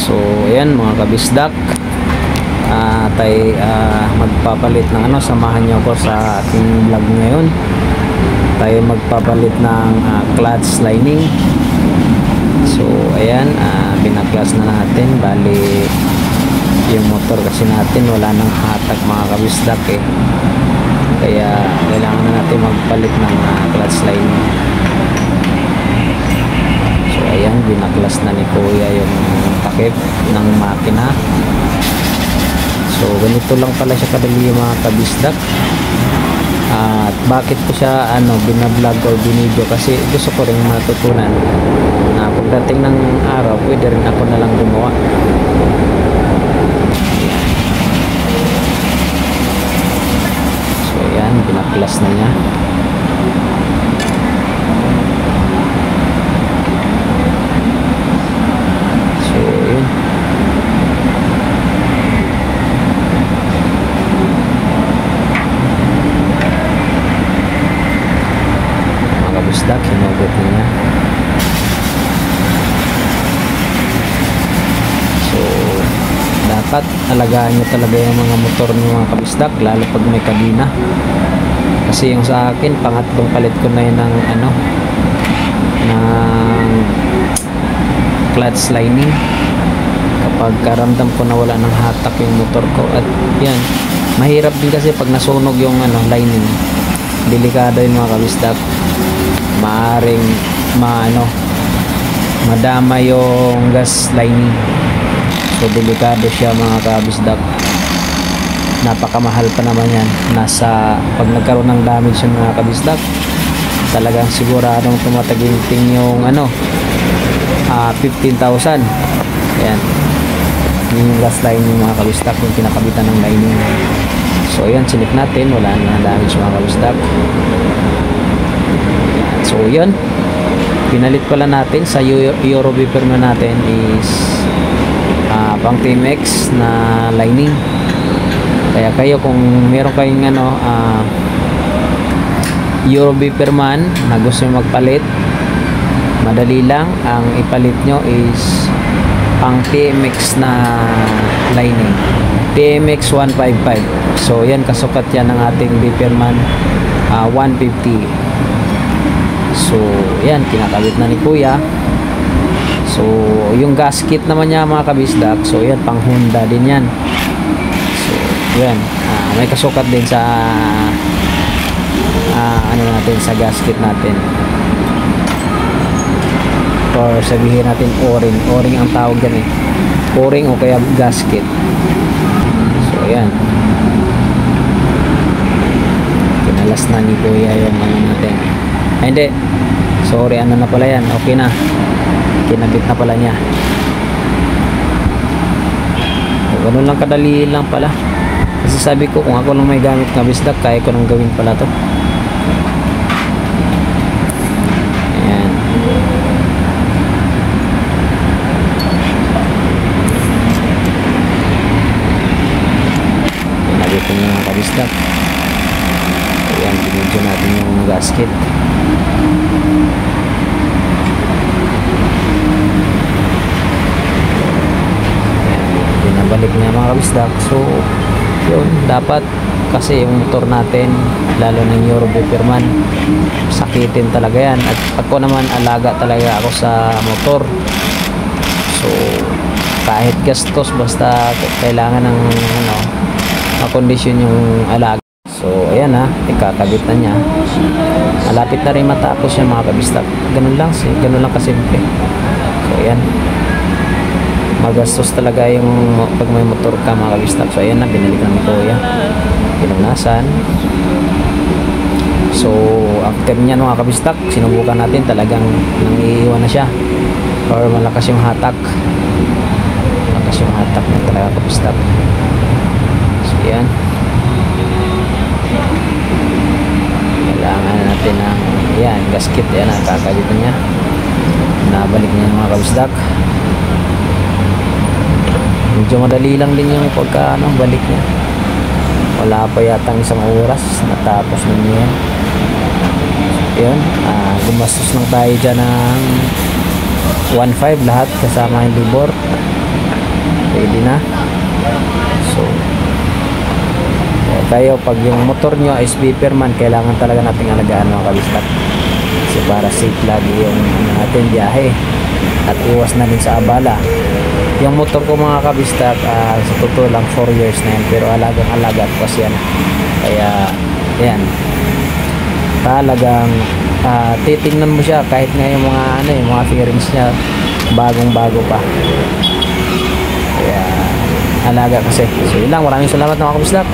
So ayan mga kabisdak, tayo magpapalit ng ano, samahan nyo ako sa ating vlog ngayon. Tayo magpapalit ng clutch lining. So ayan, pinaklas na natin. Bali yung motor kasi natin wala nang hatak mga kabisdak eh, kaya kailangan na natin magpalit ng clutch lining. So ayan, binaklas na ni kuya yung takip ng makina. So ganito lang pala siya kadali mga kabisdak. At bakit ko siya binablog or binidyo, kasi gusto ko rin matutunan na pagdating ng araw pwede rin ako na lang gumawa. So ayan, binaklas na niya. So yun, hinugot niya. So dapat alagaan nyo talaga yung mga motor nyo mga kabisdak, lalo pag may kabina. Kasi yung sa akin, pangatlong palit ko na yun ng ng clutch lining kapag karamdam ko na wala ng hatak yung motor ko. At yan, mahirap din kasi pag nasunog yung lining, delikado yun mga kabisdak. Maaring madama yung gas lining. So delikado siya mga kabisdak. Napakamahal pa naman yan. Pag nagkaroon ng damage yung mga kabisdak, talagang siguradong tumataginting yung 15,000. Ayan, yung gas lining mga kabisdak, yung kinakabitan ng lining. So ayan, sinik natin, wala na damage mga kabisdak. So yun, pinalit pala natin sa Euro beeper natin is pang TMX na lining. Kaya kayo kung meron kayong Euro beeper man na gusto magpalit, madali lang. Ang ipalit nyo is pang TMX na lining, TMX 155. So yan, kasukat yan ng ating beeper man, 150. So yan, kinakabit na ni kuya. So yung gasket naman niya mga kabisdak, so yan pang Honda din yan. So yan, may kasukat din sa natin, sa gasket natin, or sabihin natin o-ring ang tawag yan eh, o-ring o kaya gasket. So yan, kinalas na ni kuya yung natin. Ay, hindi, sorry, na pala yan, okay na, kinabit na pala niya. So, ganun lang kadali lang pala. Kasi sabi ko, kung ako lang may gamit na bisdak, kaya ko nang gawin pala to. Ayan, kinabit ko niya mga kabisdak. Ayan, binidyo natin yung gasket. Binabalik niya mga kabisdak. So yun, dapat kasi yung motor natin, lalo ng Euro beeper man, sakitin talaga yan. At ako naman, alaga talaga ako sa motor. So kahit gastos, basta kailangan ng makondisyon yung alaga. So ayan ikakabit na niya. Malapit na rin matapos yan mga kabistak. Ganun lang kasimple. So ayan, magastos talaga yung pag may motor ka mga kabistak. So ayan na, binalik na ni kuya, pinunasan. So after niyan mga kabistak, sinubukan natin, talagang nangiiwan na siya, or malakas yung hatak. Malakas yung hatak na talaga kabistak. So ayan, kailangan natin ng gasket. Yan, nakakabitan niya, nabalik niya yung mga kabisdak. Medyo madali lang din yung balik niya. Wala pa yatang isang oras, natapos na niya. Yun, gumastos lang tayo dyan ng 1.5 lahat kasama yung libor. pwede na. So kayo, pag yung motor nyo is Viperman, kailangan talaga nating alagaan mga kabistak, kasi para safe lagi yung ating biyahe at iwas na din sa abala. Yung motor ko mga kabistak, sa totoo lang 4 years na yan, pero alagang-alaga ko kasi yan. Kaya yan, talagang titingnan mo siya kahit nga yung mga yung mga fairings niya bagong-bago pa. Kaya alaga kasi. So yun lang, maraming salamat mga kabistak.